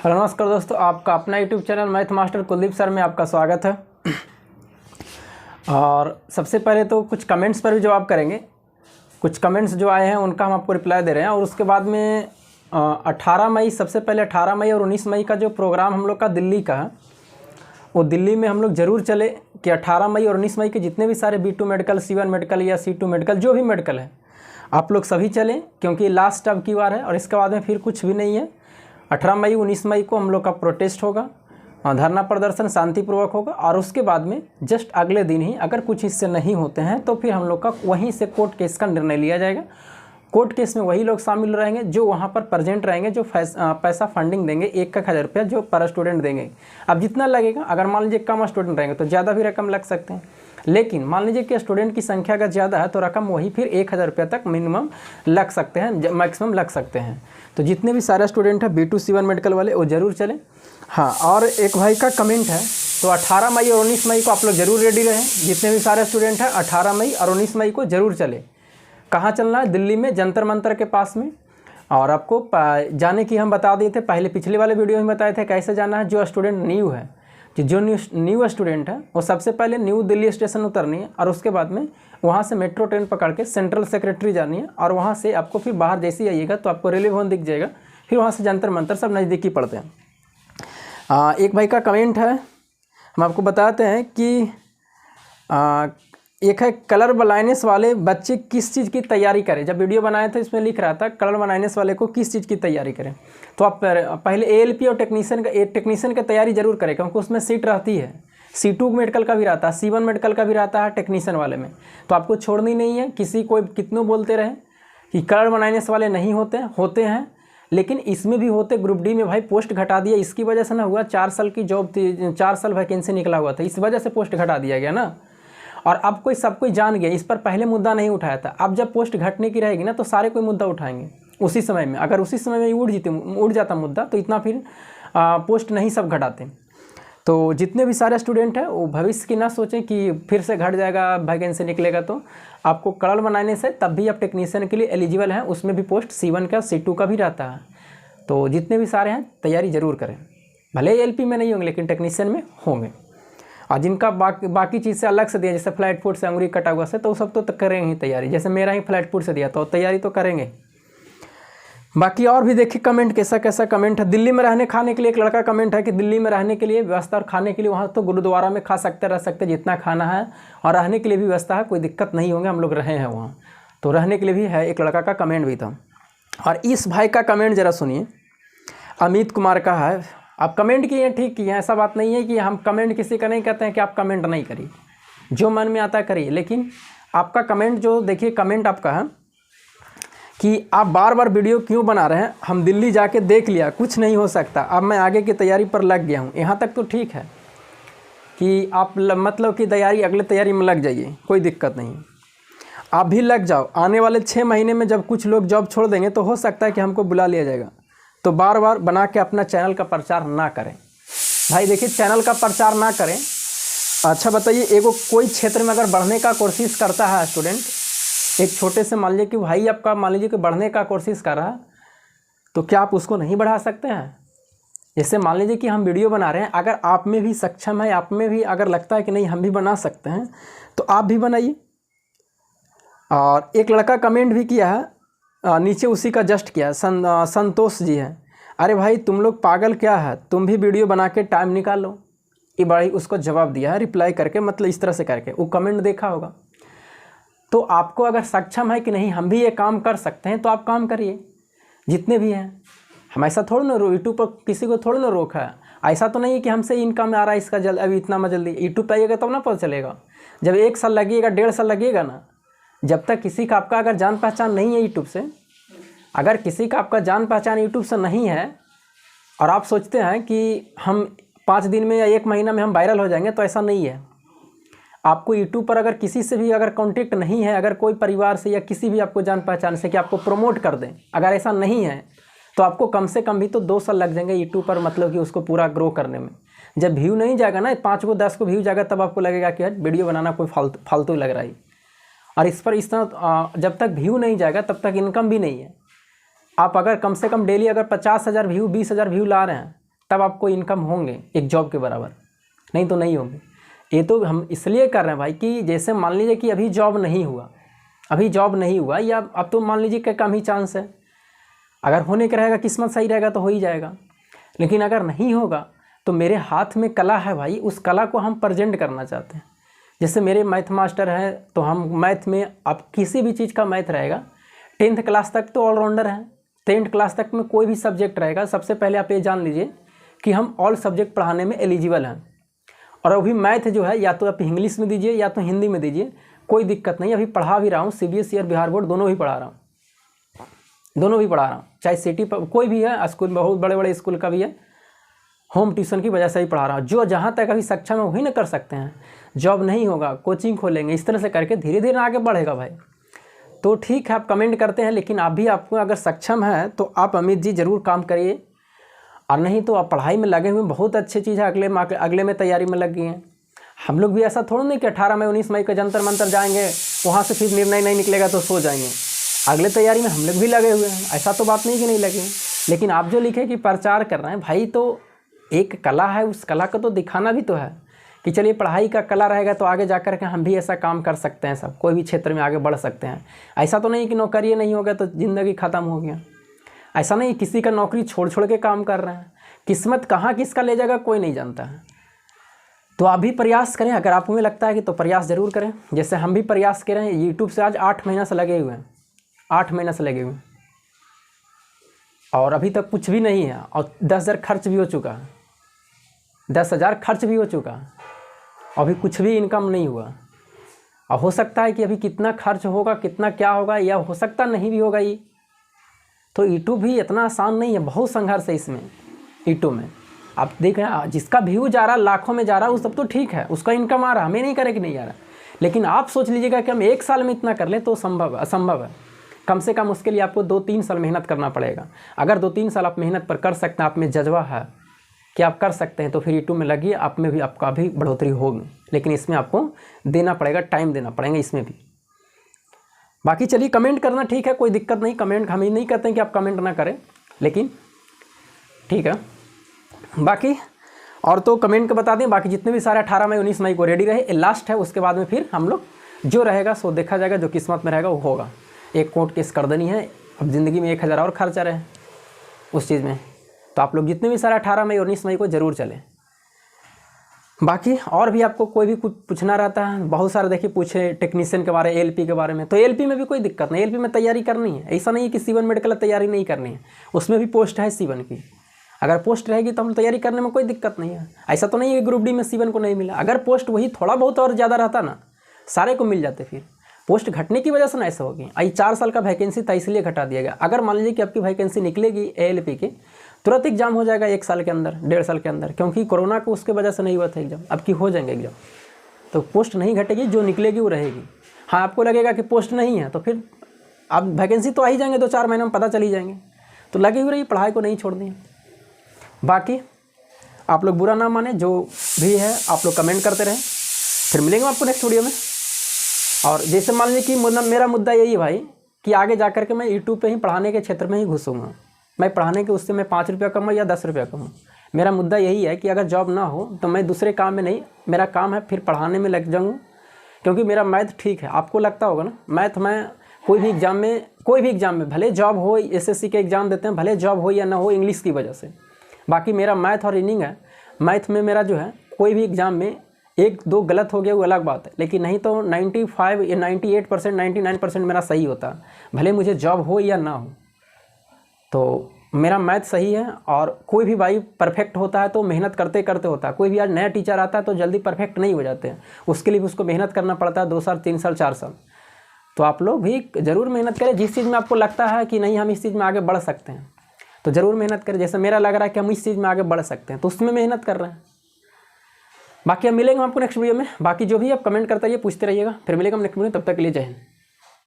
Hello नमस्कार दोस्तों, आपका अपना YouTube channel math master Kuldeep sir में आपका स्वागत है। और सबसे पहले तो कुछ कमेंट्स पर भी जवाब करेंगे। कुछ कमेंट्स जो आए हैं उनका हम आपको रिप्लाई दे रहे हैं। और उसके बाद में 18 मई, सबसे पहले 18 मई और 19 मई का जो प्रोग्राम हम लोग का दिल्ली का है, वो दिल्ली में हम लोग ज़रूर चले कि 18 मई और 19 मई के जितने भी सारे B2 मेडिकल, C1 मेडिकल या C2 मेडिकल जो भी मेडिकल है, आप लोग सभी चलें, क्योंकि लास्ट अब की बार है और इसके बाद में फिर कुछ भी नहीं है। 18 मई 19 मई को हम लोग का प्रोटेस्ट होगा, धरना प्रदर्शन शांतिपूर्वक होगा। और उसके बाद में जस्ट अगले दिन ही अगर कुछ हिस्से नहीं होते हैं तो फिर हम लोग का वहीं से कोर्ट केस का निर्णय लिया जाएगा। कोर्ट केस में वही लोग शामिल रहेंगे जो वहाँ पर प्रेजेंट रहेंगे, जो पैसा फंडिंग देंगे, 1,000 रुपया जो पर स्टूडेंट देंगे। अब जितना लगेगा, अगर मान लीजिए कम स्टूडेंट रहेंगे तो ज़्यादा भी रकम लग सकते हैं, लेकिन मान लीजिए कि स्टूडेंट की संख्या अगर ज़्यादा है तो रकम वही फिर 1,000 रुपये तक मिनिमम लग सकते हैं, मैक्सिमम लग सकते हैं। तो जितने भी सारे स्टूडेंट हैं B2 C1 मेडिकल वाले वो ज़रूर चलें। हाँ, और एक भाई का कमेंट है, तो 18 मई और 19 मई को आप लोग ज़रूर रेडी रहें। जितने भी सारे स्टूडेंट हैं 18 मई और 19 मई को ज़रूर चले। कहाँ चलना है? दिल्ली में जंतर मंतर के पास में। और आपको जाने की हम बता दिए थे, पहले पिछले वाले वीडियो में बताए थे कैसे जाना है। जो स्टूडेंट न्यू है, जो न्यू स्टूडेंट है, वो सबसे पहले न्यू दिल्ली स्टेशन उतरनी है और उसके बाद में वहाँ से मेट्रो ट्रेन पकड़ के सेंट्रल सेक्रेटरी जानी है। और वहाँ से आपको फिर बाहर जैसे ही आइएगा तो आपको रेलवे भवन दिख जाएगा, फिर वहाँ से जंतर मंतर सब नज़दीकी पड़ते हैं। एक भाई का कमेंट है, हम आपको बताते हैं कि एक है कलर ब्लाइंडनेस वाले बच्चे किस चीज़ की तैयारी करें। जब वीडियो बनाए थे इसमें लिख रहा था कलर ब्लाइंडनेस वाले को किस चीज़ की तैयारी करें, तो आप पहले ALP और टेक्नीशियन की तैयारी जरूर करें, क्योंकि उसमें सीट रहती है। C2 मेडिकल का भी रहता है, C1 मेडिकल का भी रहता है टेक्नीशियन वाले में। तो आपको छोड़नी नहीं है। किसी को कितनों बोलते रहे कि कलर ब्लाइंडनेस वाले नहीं होते हैं, लेकिन इसमें भी होते। ग्रुप D में भाई पोस्ट घटा दिया, इसकी वजह से ना हुआ। 4 साल की जॉब थी, 4 साल वैकेंसी निकला हुआ था, इस वजह से पोस्ट घटा दिया गया ना। और अब सब कोई जान गया, इस पर पहले मुद्दा नहीं उठाया था। अब जब पोस्ट घटने की रहेगी ना तो सारे कोई मुद्दा उठाएंगे उसी समय में। अगर उसी समय में उड़ जाता मुद्दा तो इतना फिर पोस्ट नहीं सब घटाते। तो जितने भी सारे स्टूडेंट हैं वो भविष्य की ना सोचें कि फिर से घट जाएगा, वैकेंसी निकलेगा। तो आपको कलर बनाने से तब भी आप टेक्नीशियन के लिए एलिजिबल हैं, उसमें भी पोस्ट C1 का C2 का भी रहता है। तो जितने भी सारे हैं तैयारी ज़रूर करें, भले ALP में नहीं होंगे लेकिन टेक्नीशियन में होंगे। और जिनका बाकी चीज़ से अलग से दिया, जैसे फ्लैट फुट से, अंगुरी कटा हुआ से, तो सब तो करेंगे ही तैयारी। जैसे मेरा ही फ्लैट फुट से दिया तो तैयारी तो करेंगे। बाकी और भी देखिए कमेंट कैसा कमेंट है। दिल्ली में रहने खाने के लिए एक लड़का कमेंट है कि दिल्ली में रहने के लिए व्यवस्था और खाने के लिए वहाँ तो गुरुद्वारा में खा सकते, रह सकते जितना खाना है, और रहने के लिए भी व्यवस्था है, कोई दिक्कत नहीं होंगे। हम लोग रहे हैं वहाँ, तो रहने के लिए भी है। एक लड़का का कमेंट भी था। और इस भाई का कमेंट ज़रा सुनिए, अमित कुमार का है। आप कमेंट किए, ठीक किए, ऐसा बात नहीं है कि हम कमेंट किसी का नहीं कहते हैं कि आप कमेंट नहीं करिए, जो मन में आता है करिए। लेकिन आपका कमेंट जो देखिए, कमेंट आपका है कि आप बार बार वीडियो क्यों बना रहे हैं। हम दिल्ली जाके देख लिया, कुछ नहीं हो सकता, अब मैं आगे की तैयारी पर लग गया हूँ। यहाँ तक तो ठीक है कि आप मतलब कि तैयारी अगले तैयारी में लग जाइए, कोई दिक्कत नहीं, आप भी लग जाओ। आने वाले 6 महीने में जब कुछ लोग जॉब छोड़ देंगे तो हो सकता है कि हमको बुला लिया जाएगा। तो बार बार बना के अपना चैनल का प्रचार ना करें भाई। देखिए, चैनल का प्रचार ना करें। अच्छा बताइए, एगो कोई क्षेत्र में अगर बढ़ने का कोशिश करता है स्टूडेंट, एक छोटे से मान लीजिए कि भाई आपका मान लीजिए कि बढ़ने का कोशिश कर रहा है, तो क्या आप उसको नहीं बढ़ा सकते हैं? जैसे मान लीजिए कि हम वीडियो बना रहे हैं, अगर आप में भी सक्षम है, आप में भी अगर लगता है कि नहीं हम भी बना सकते हैं, तो आप भी बनाइए। और एक लड़का कमेंट भी किया है नीचे, उसी का जस्ट किया, संतोष जी है। अरे भाई तुम लोग पागल क्या है, तुम भी वीडियो बना के टाइम निकालो। ये भाई उसको जवाब दिया है रिप्लाई करके, मतलब इस तरह से करके, वो कमेंट देखा होगा। तो आपको अगर सक्षम है कि नहीं हम भी ये काम कर सकते हैं तो आप काम करिए, जितने भी हैं। हम ऐसा थोड़ा ना यूट्यूब पर किसी को थोड़ा ना रोका है। ऐसा तो नहीं है कि हमसे इनकम आ रहा है इसका अभी इतना जल्दी। यूट्यूब पर आइएगा तब ना पता चलेगा, जब 1 साल लगेगा, 1.5 साल लगेगा ना। जब तक किसी का आपका अगर जान पहचान नहीं है यूट्यूब से, अगर किसी का आपका जान पहचान यूट्यूब से नहीं है और आप सोचते हैं कि हम 5 दिन में या 1 महीना में हम वायरल हो जाएंगे, तो ऐसा नहीं है। आपको यूट्यूब पर अगर किसी से भी अगर कांटेक्ट नहीं है, अगर कोई परिवार से या किसी भी आपको जान पहचान से कि आपको प्रमोट कर दें, अगर ऐसा नहीं है तो आपको कम से कम भी तो 2 साल लग जाएंगे यूट्यूब पर, मतलब कि उसको पूरा ग्रो करने में। जब व्यू नहीं जाएगा ना, 5 को 10 को व्यू जाएगा, तब आपको लगेगा कि यार वीडियो बनाना कोई फालतू लग रहा है। और इस पर इस तरह जब तक व्यू नहीं जाएगा तब तक इनकम भी नहीं है। आप अगर कम से कम डेली अगर 50,000 व्यू, 20,000 व्यू ला रहे हैं, तब आपको इनकम होंगे एक जॉब के बराबर, नहीं तो नहीं होंगे। ये तो हम इसलिए कर रहे हैं भाई कि जैसे मान लीजिए कि अभी जॉब नहीं हुआ या अब तो मान लीजिए कि कम ही चांस है, अगर होने का रहेगा, किस्मत सही रहेगा तो हो ही जाएगा। लेकिन अगर नहीं होगा तो मेरे हाथ में कला है भाई, उस कला को हम प्रेजेंट करना चाहते हैं। जैसे मेरे मैथ मास्टर हैं तो हम मैथ में, अब किसी भी चीज़ का मैथ रहेगा, 10th क्लास तक तो ऑलराउंडर हैं, 10th क्लास तक में कोई भी सब्जेक्ट रहेगा, सबसे पहले आप ये जान लीजिए कि हम ऑल सब्जेक्ट पढ़ाने में एलिजिबल हैं। और अभी मैथ जो है या तो आप इंग्लिश में दीजिए या तो हिंदी में दीजिए, कोई दिक्कत नहीं। अभी पढ़ा भी रहा हूँ, CBSE और बिहार बोर्ड दोनों भी पढ़ा रहा हूँ, चाहे सिटी पर कोई भी है, स्कूल बहुत बड़े बड़े स्कूल का भी है, होम ट्यूशन की वजह से ही पढ़ा रहा हूँ। जो जहाँ तक अभी सक्षम है वही ना कर सकते हैं। जॉब नहीं होगा, कोचिंग खोलेंगे, इस तरह से करके धीरे धीरे आगे बढ़ेगा भाई। तो ठीक है, आप कमेंट करते हैं, लेकिन आप भी, आपको अगर सक्षम है तो आप अमित जी ज़रूर काम करिए, और नहीं तो आप पढ़ाई में लगे हुए, बहुत अच्छी चीज़ है, अगले में तैयारी में लग गई हैं। हम लोग भी ऐसा थोड़ा नहीं कि 18 मई 19 मई को जंतर मंतर जाएंगे, वहाँ से फिर निर्णय नहीं निकलेगा तो सो जाएंगे। अगले तैयारी में हम लोग भी लगे हुए हैं, ऐसा तो बात नहीं कि नहीं लगे। लेकिन आप जो लिखे कि प्रचार कर रहे हैं भाई, तो एक कला है, उस कला को तो दिखाना भी तो है कि चलिए पढ़ाई का कला रहेगा तो आगे जाकर के हम भी ऐसा काम कर सकते हैं, सब कोई भी क्षेत्र में आगे बढ़ सकते हैं। ऐसा तो नहीं कि नौकरी नहीं हो गया तो ज़िंदगी ख़त्म हो गया, ऐसा नहीं। किसी का नौकरी छोड़ के काम कर रहे हैं, किस्मत कहाँ किसका ले जाएगा कोई नहीं जानता है। तो आप भी प्रयास करें, अगर आप में लगता है कि तो प्रयास ज़रूर करें, जैसे हम भी प्रयास कर रहे हैं। यूट्यूब से आज 8 महीना से लगे हुए हैं, 8 महीना से लगे हुए हैं, और अभी तक कुछ भी नहीं है, और 10,000 खर्च भी हो चुका है, 10,000 खर्च भी हो चुका है, अभी कुछ भी इनकम नहीं हुआ। और हो सकता है कि अभी कितना खर्च होगा, कितना क्या होगा, या हो सकता नहीं भी होगा ये। तो यूट्यूब भी इतना आसान नहीं है, बहुत संघर्ष है इसमें यूट्यूब में। आप देख रहे हैं जिसका व्यू जा रहा, लाखों में जा रहा, वो सब तो ठीक है, उसका इनकम आ रहा, हमें नहीं करे कि नहीं आ रहा। लेकिन आप सोच लीजिएगा कि हम 1 साल में इतना कर लें तो असंभव है। कम से कम उसके लिए आपको 2-3 साल मेहनत करना पड़ेगा। अगर 2-3 साल आप मेहनत पर कर सकते हैं, आप में जज्बा है कि आप कर सकते हैं, तो फिर यूट्यूब में लगिए, आप में भी आपका भी बढ़ोतरी होगी। लेकिन इसमें आपको देना पड़ेगा, टाइम देना पड़ेगा इसमें भी। बाकी चलिए, कमेंट करना ठीक है, कोई दिक्कत नहीं, कमेंट हम ही नहीं कहते हैं कि आप कमेंट ना करें, लेकिन ठीक है। बाकी और तो कमेंट का बता दें, बाकी जितने भी सारे 18 मई 19 मई को रेडी रहे, लास्ट है, उसके बाद में फिर हम लोग जो रहेगा सो देखा जाएगा, जो किस्मत में रहेगा वो होगा। एक कोर्ट केस कर देनी है, अब ज़िंदगी में 1000 और खर्चा रहे उस चीज़ में। तो आप लोग जितने भी सारे 18 मई और 19 मई को ज़रूर चलें। बाकी और भी आपको कोई भी कुछ पूछना रहता है, बहुत सारे देखिए पूछे टेक्नीशियन के बारे में, एलपी के बारे में, तो एलपी में भी कोई दिक्कत नहीं, एलपी में तैयारी करनी है। ऐसा नहीं है कि C1 मेडिकल तैयारी नहीं करनी है, उसमें भी पोस्ट है C1 की। अगर पोस्ट रहेगी तो हम तैयारी करने में कोई दिक्कत नहीं है। ऐसा तो नहीं है कि ग्रुप डी में C1 को नहीं मिला, अगर पोस्ट वही थोड़ा बहुत और ज़्यादा रहता ना, सारे को मिल जाते। फिर पोस्ट घटने की वजह से ना ऐसा होगी। आई 4 साल का वैकेंसी था इसलिए घटा दिया गया। अगर मान लीजिए कि आपकी वैकेंसी निकलेगी ALP की, तुरंत एग्जाम हो जाएगा 1 साल के अंदर, 1.5 साल के अंदर, क्योंकि कोरोना को उसके वजह से नहीं हुआ था एग्जाम, अब की हो जाएंगे एग्जाम। तो पोस्ट नहीं घटेगी, जो निकलेगी वो रहेगी। हाँ, आपको लगेगा कि पोस्ट नहीं है तो फिर अब वैकेंसी तो आ ही जाएंगे, 2-4 महीने में पता चली जाएंगे। तो लगी हुई रही, पढ़ाई को नहीं छोड़नी है। बाकी आप लोग बुरा ना माने, जो भी है आप लोग कमेंट करते रहें। फिर मिलेंगे आपको नेक्स्ट वीडियो में। और जैसे मान लीजिए कि मेरा मुद्दा यही है भाई कि आगे जा कर के मैं यूट्यूब पे ही पढ़ाने के क्षेत्र में ही घुसूँगा। मैं पढ़ाने के उससे मैं 5 रुपया कमाऊँ या 10 रुपया कमाऊँ, मेरा मुद्दा यही है कि अगर जॉब ना हो तो मैं दूसरे काम में नहीं, मेरा काम है फिर पढ़ाने में लग जाऊँ। क्योंकि मेरा मैथ ठीक है, आपको लगता होगा ना, मैथ में कोई भी एग्ज़ाम में भले जॉब हो, SSC के एग्ज़ाम देते हैं, भले जॉब हो या ना हो, इंग्लिश की वजह से। बाकी मेरा मैथ और रीजनिंग है, मैथ में मेरा जो है कोई भी एग्ज़ाम में 1-2 गलत हो गया वो अलग बात है, लेकिन नहीं तो 95 या 98%, 99% मेरा सही होता, भले मुझे जॉब हो या ना हो। तो मेरा मैथ सही है। और कोई भी भाई परफेक्ट होता है तो मेहनत करते करते होता है। कोई भी आज नया टीचर आता है तो जल्दी परफेक्ट नहीं हो जाते हैं, उसके लिए भी उसको मेहनत करना पड़ता है, 2 साल 3 साल 4 साल। तो आप लोग भी ज़रूर मेहनत करें, जिस चीज़ में आपको लगता है कि नहीं हम इस चीज़ में आगे बढ़ सकते हैं तो ज़रूर मेहनत करें। जैसे मेरा लग रहा है कि हम इस चीज़ में आगे बढ़ सकते हैं तो उसमें मेहनत कर रहे हैं। बाकी हम मिलेंगे आपको नेक्स्ट वीडियो में। बाकी जो भी आप कमेंट करते रहिए, पूछते रहिएगा। फिर मिलेंगे हम नेक्स्ट वीडियो, तब तक के लिए जय हिंद।